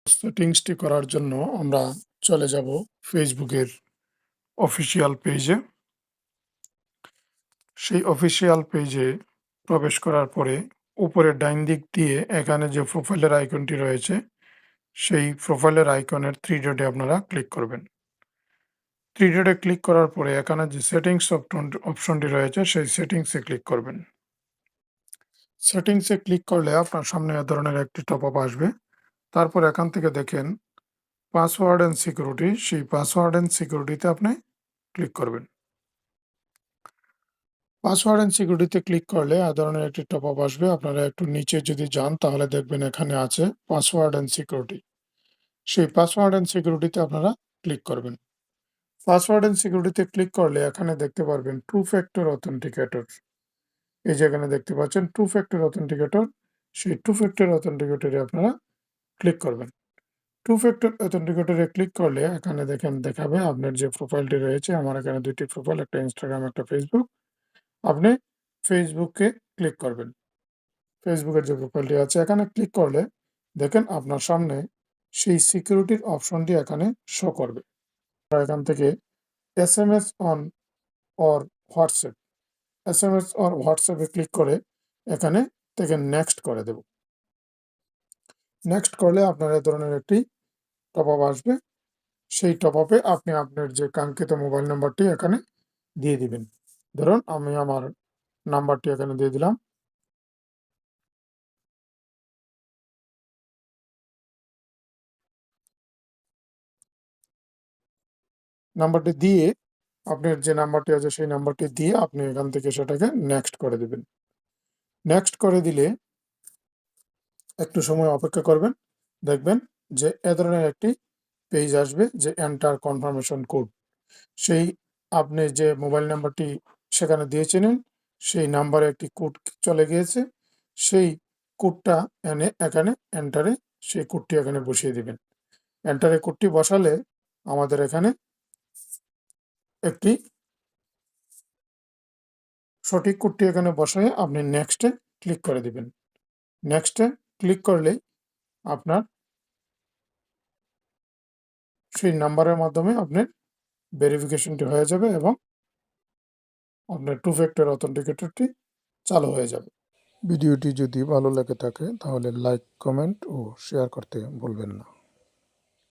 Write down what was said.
সেটিংসটি করার জন্য আমরা চলে যাব ফেসবুকের অফিসিয়াল পেজে। সেই অফিসিয়াল পেজে প্রবেশ করার পরে উপরে ডাইন দিক দিয়ে এখানে যে প্রোফাইলের আইকনটি রয়েছে, সেই প্রোফাইলের আইকনের 3 ডটে আপনারা ক্লিক করবেন। 3 ডটে ক্লিক করার পরে এখানে যে সেটিংস অপশনটি রয়েছে, সেই সেটিংসে ক্লিক করবেন। সেটিংসে ক্লিক করলে আপনার সামনে এ ধরনের একটি টপআপ আসবে। তারপর এখান থেকে দেখেন পাসওয়ার্ড অ্যান্ড সিকিউরিটি, সেই পাসওয়ার্ড অ্যান্ড সিকিউরিটিতে আপনি ক্লিক করবেন। পাসওয়ার্ড অ্যান্ড সিকিউরিটিতে ক্লিক করলে এ ধরনের একটি টপআপ আসবে। আপনারা একটু নিচে যদি যান তাহলে দেখবেন এখানে আছে পাসওয়ার্ড অ্যান্ড সিকিউরিটি। সেই পাসওয়ার্ড অ্যান্ড সিকিউরিটিতে আপনারা ক্লিক করবেন। পাসওয়ার্ড অ্যান্ড সিকিউরিটিতে ক্লিক করলে এখানে দেখতে পারবেন টু ফ্যাক্টর অথেন্টিকেটর। এই যে এখানে দেখতে পাচ্ছেন টু ফ্যাক্টর অথেন্টিকেটর, সেই টু ফ্যাক্টর অথেন্টিকেটরে আপনারা ক্লিক করবেন। টু ফ্যাক্টর অথেন্টিকেটরে ক্লিক করলে এখানে দেখেন দেখাবে আপনার যে প্রোফাইলটি রয়েছে। আমার এখানে ২ টি প্রোফাইল, একটা ইনস্টাগ্রাম, একটা ফেসবুক। আপনি ফেসবুকে ক্লিক করবেন। ফেসবুকের যে প্রোফাইলটি আছে এখানে ক্লিক করলে দেখেন আপনার সামনে সেই সিকিউরিটির অপশনটি এখানে শো করবে। এখান থেকে SMS on or WhatsApp, SMS or হোয়াটসঅ্যাপে ক্লিক করে এখানে থেকে নেক্সট করে দেব। নেক্সট করলে আপনার এ ধরনের একটি টপআপ আসবে। সেই টপআপে আপনি আপনার যে কাঙ্ক্ষিত মোবাইল নাম্বারটি এখানে দিয়ে দিবেন। ধরুন আমি আমার নাম্বারটি এখানে দিয়ে দিলাম। নাম্বারটি দিয়ে আপনার যে নাম্বারটি আছে সেই নাম্বারটি দিয়ে আপনি এখান থেকে সেটাকে নেক্সট করে দিবেন। নেক্সট করে দিলে একটু সময় অপেক্ষা করবেন। দেখবেন যে এ ধরনের একটি পেজ আসবে যে এন্টার কনফার্মেশন কোড। সেই আপনি যে মোবাইল নাম্বারটি সেখানে দিয়েছিলেন, সেই নাম্বারে একটি কোড চলে গিয়েছে। সেই কোডটা এনে এখানে এন্টারে সেই কোডটি এখানে বসিয়ে দিবেন। এন্টারে কোডটি বসালে আমাদের এখানে একটি সঠিক কোডটি এখানে বসায়ে আপনি নেক্সটে ক্লিক করে দিবেন। নেক্সটে ক্লিক করলেই আপনার সেই নাম্বারের মাধ্যমে আপনার ভেরিফিকেশনটি হয়ে যাবে এবং আপনার টু ফ্যাক্টর অথেন্টিকেটরটি চালু হয়ে যাবে। ভিডিওটি যদি ভালো লেগে থাকে তাহলে লাইক, কমেন্ট ও শেয়ার করতে ভুলবেন না।